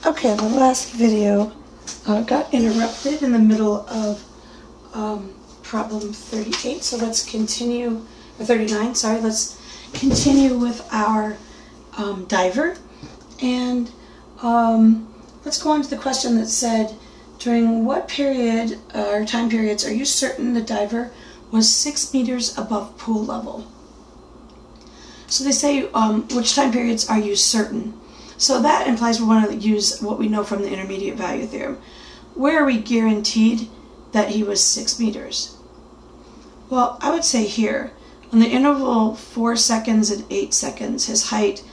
Okay, the last video got interrupted in the middle of problem 38, so let's continue, or 39, sorry, let's continue with our diver, and let's go on to the question that said, during what period or time periods are you certain the diver was 6 meters above pool level? So they say, which time periods are you certain? So that implies we want to use what we know from the intermediate value theorem. Where are we guaranteed that he was 6 meters? Well, I would say here, on the interval 4 seconds and 8 seconds, his height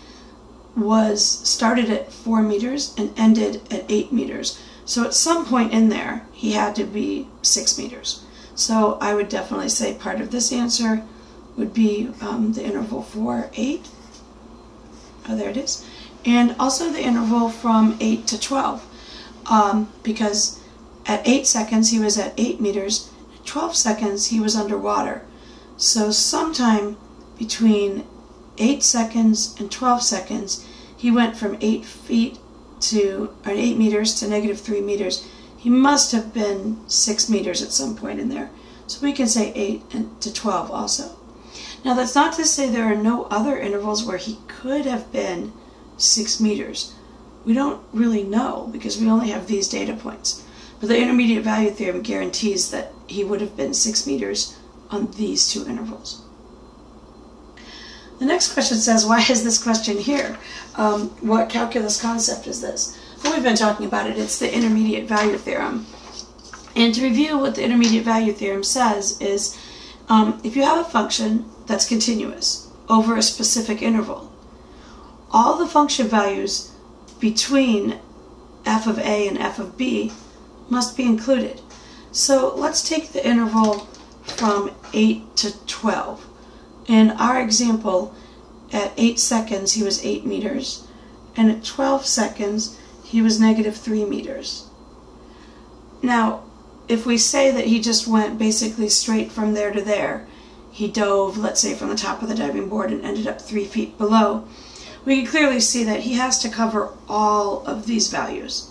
started at 4 meters and ended at 8 meters. So at some point in there, he had to be 6 meters. So I would definitely say part of this answer would be the interval 4, 8. Oh, there it is. And also the interval from 8 to 12, because at 8 seconds he was at 8 meters, at 12 seconds he was underwater. So sometime between 8 seconds and 12 seconds, he went from 8 meters to -3 meters. He must have been 6 meters at some point in there. So we can say 8 to 12 also. Now that's not to say there are no other intervals where he could have been 6 meters. We don't really know because we only have these data points. But the intermediate value theorem guarantees that he would have been 6 meters on these two intervals. The next question says, why is this question here? What calculus concept is this? Well, we've been talking about it. It's the intermediate value theorem. And to review what the intermediate value theorem says is, if you have a function that's continuous over a specific interval, all the function values between f of a and f of b must be included. So let's take the interval from 8 to 12. In our example, at 8 seconds he was 8 meters, and at 12 seconds he was -3 meters. Now, if we say that he just went basically straight from there to there, he dove, let's say, from the top of the diving board and ended up 3 feet below, we can clearly see that he has to cover all of these values.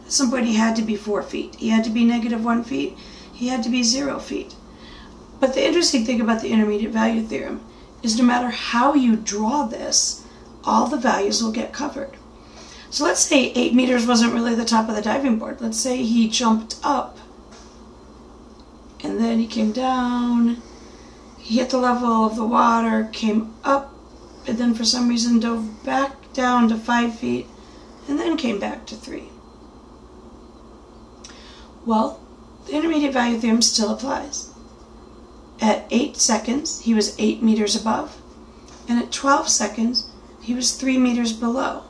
At some point he had to be 4 feet. He had to be -1 feet. He had to be 0 feet. But the interesting thing about the intermediate value theorem is no matter how you draw this, all the values will get covered. So let's say 8 meters wasn't really the top of the diving board. Let's say he jumped up and then he came down, he hit the level of the water, came up, and then for some reason dove back down to 5 feet, and then came back to 3. Well, the intermediate value theorem still applies. At 8 seconds, he was 8 meters above, and at 12 seconds, he was 3 meters below.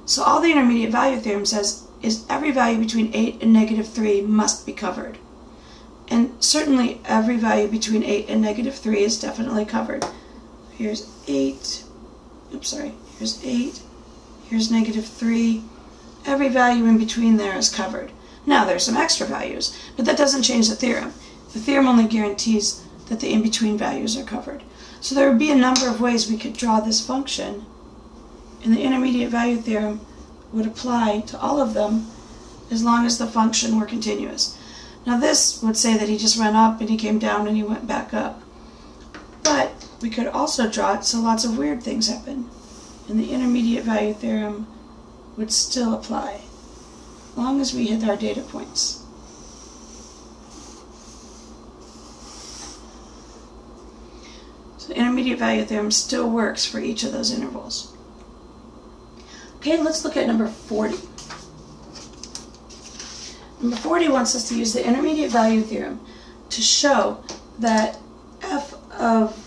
So all the intermediate value theorem says is every value between 8 and -3 must be covered. And certainly every value between 8 and -3 is definitely covered. Here's 8, here's 8, here's -3. Every value in between there is covered. Now there's some extra values, but that doesn't change the theorem. The theorem only guarantees that the in-between values are covered. So there would be a number of ways we could draw this function, and the intermediate value theorem would apply to all of them as long as the function were continuous. Now this would say that he just went up and he came down and he went back up. But we could also draw it so lots of weird things happen, and the intermediate value theorem would still apply, as long as we hit our data points. So the intermediate value theorem still works for each of those intervals. Okay, let's look at number 40. Number 40 wants us to use the intermediate value theorem to show that f of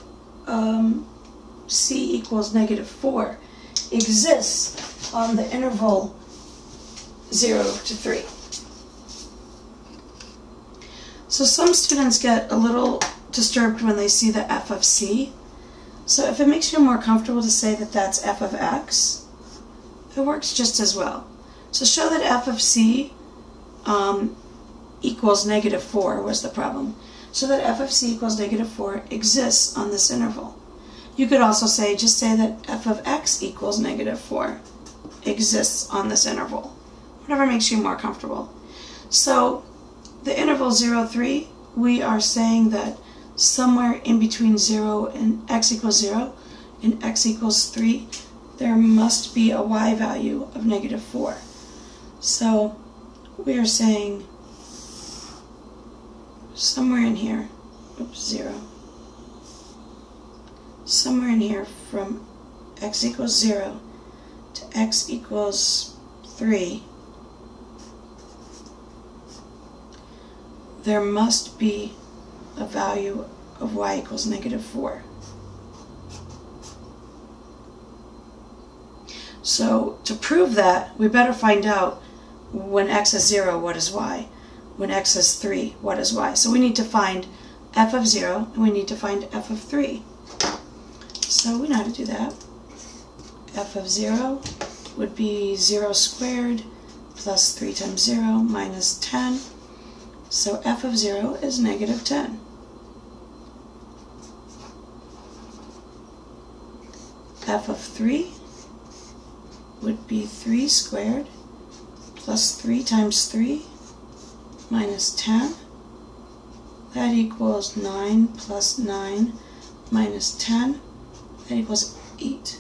c equals -4 exists on the interval 0 to 3. So some students get a little disturbed when they see the f of c. So if it makes you more comfortable to say that that's f of x, it works just as well. So show that f of c equals -4 was the problem. So that f of c equals -4 exists on this interval. You could also just say that f of x equals -4 exists on this interval. whatever makes you more comfortable. So the interval 0, 3, we are saying that somewhere in between 0 and x equals 0 and x equals 3, there must be a y value of negative 4. So we are saying somewhere in here, 0, somewhere in here from x equals 0 to x equals 3, there must be a value of y equals negative 4. So to prove that, we better find out when x is 0, what is y? When x is 3, what is y? So we need to find f of 0 and we need to find f of 3. So we know how to do that. F of 0 would be 0 squared plus 3 times 0 minus 10. So f of 0 is negative 10. F of 3 would be 3 squared plus 3 times 3 minus 10. That equals 9 plus 9 minus 10. That equals 8.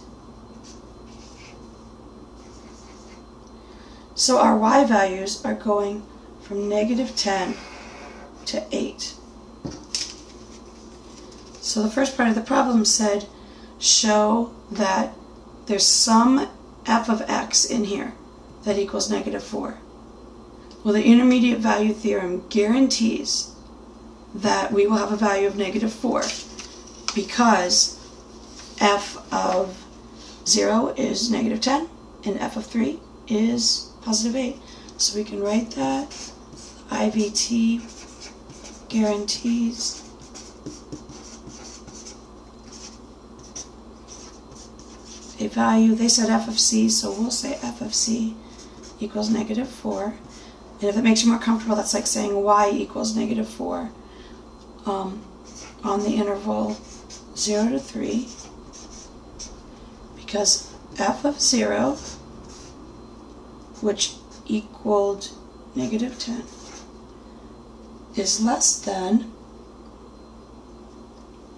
So our y values are going from negative 10 to 8. So the first part of the problem said, show that there's some f of x in here that equals negative 4. Well, the intermediate value theorem guarantees that we will have a value of negative 4 because f of 0 is negative 10 and f of 3 is positive 8. So we can write that. IVT guarantees a value. They said f of c, so we'll say f of c equals negative 4. And if it makes you more comfortable, that's like saying y equals negative 4 on the interval 0 to 3, because f of 0, which equaled negative 10, is less than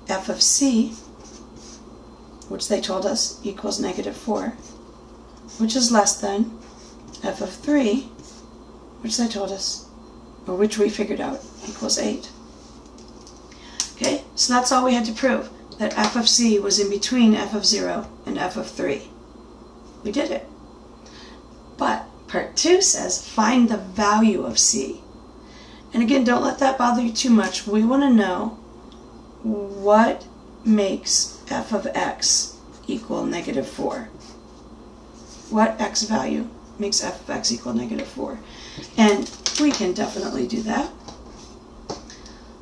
f of c, which they told us equals negative 4, which is less than f of 3, which they told us, or which we figured out, equals 8. Okay, so that's all we had to prove, that f of c was in between f of 0 and f of 3. We did it. But part 2 says, find the value of c. And again, don't let that bother you too much. We want to know what makes f of x equal negative 4. What x value makes f of x equal negative 4? And we can definitely do that.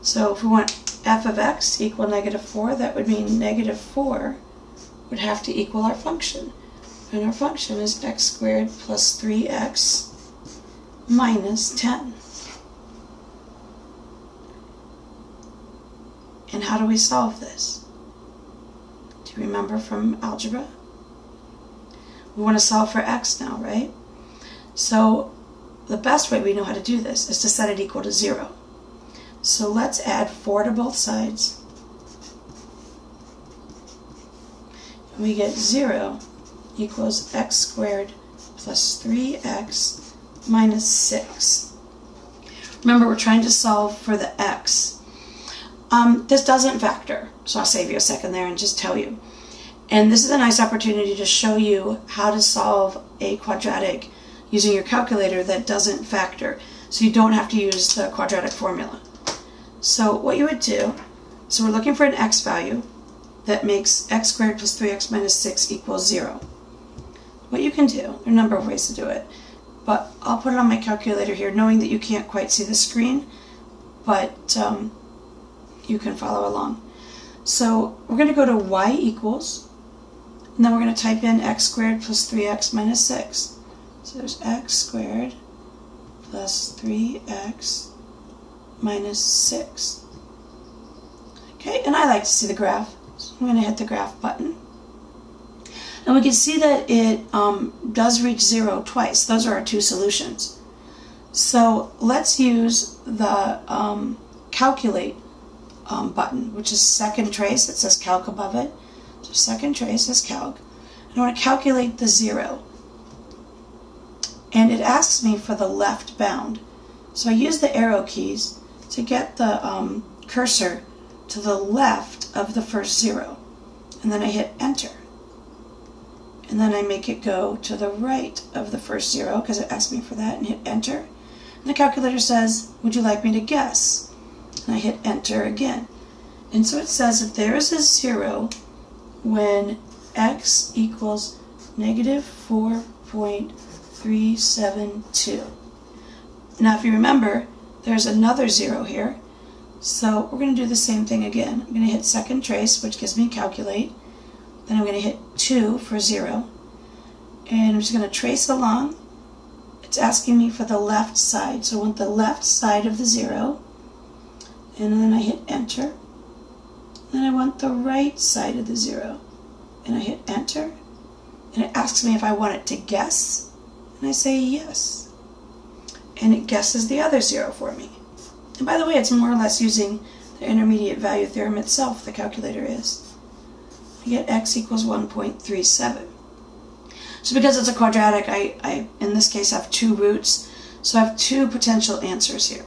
So if we want f of x equal negative 4, that would mean negative 4 would have to equal our function. And our function is x squared plus 3x minus 10. And how do we solve this? Do you remember from algebra? We want to solve for x now, right? So the best way we know how to do this is to set it equal to 0. So let's add 4 to both sides. And we get 0 equals x squared plus 3x minus 6. Remember, we're trying to solve for the x. This doesn't factor, so I'll save you a second there and just tell you. And this is a nice opportunity to show you how to solve a quadratic using your calculator that doesn't factor, so you don't have to use the quadratic formula. So what you would do, so we're looking for an x value that makes x squared plus 3x minus 6 equals 0. What you can do, there are a number of ways to do it, but I'll put it on my calculator here, knowing that you can't quite see the screen, but you can follow along. So we're going to go to y equals, and then we're going to type in x squared plus 3x minus 6. So there's x squared plus 3x minus 6. Okay, and I like to see the graph, so I'm going to hit the graph button. And we can see that it does reach 0 twice. Those are our two solutions. So let's use the calculate button, which is second trace. It says calc above it. So second trace is calc. And I want to calculate the 0. And it asks me for the left bound. So I use the arrow keys to get the cursor to the left of the first 0. And then I hit enter. And then I make it go to the right of the first 0 because it asked me for that, and hit enter. And the calculator says, would you like me to guess? And I hit enter again. And so it says that there is a 0 when x equals negative 4.372. Now if you remember, there's another 0 here. So we're going to do the same thing again. I'm going to hit second trace, which gives me calculate. Then I'm going to hit 2 for 0. And I'm just going to trace along. It's asking me for the left side. So I want the left side of the 0. And then I hit enter. Then I want the right side of the 0. And I hit enter. And it asks me if I want it to guess. And I say yes. And it guesses the other 0 for me. And by the way, it's more or less using the intermediate value theorem itself, the calculator is. I get x equals 1.37. So because it's a quadratic, I in this case have 2 roots, so I have 2 potential answers here.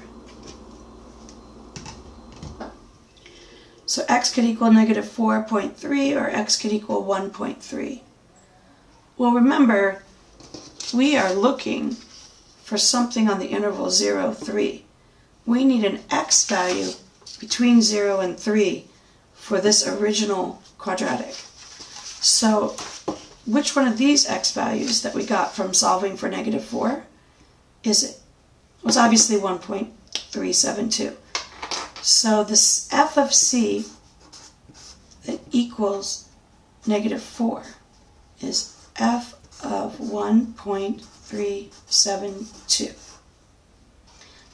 So x could equal negative 4.3 or x could equal 1.3. Well, remember, we are looking for something on the interval 0, 3. We need an x value between 0 and 3 for this original quadratic. So which one of these x values that we got from solving for negative 4 is it? Well, it's obviously 1.372. So this f of c that equals negative 4 is f of 1.372.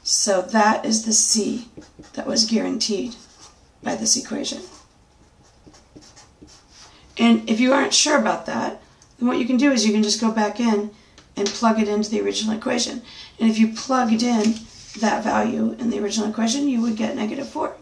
So that is the c that was guaranteed by this equation. And if you aren't sure about that, then what you can do is you can just go back in and plug it into the original equation. And if you plugged in that value in the original equation, you would get negative 4.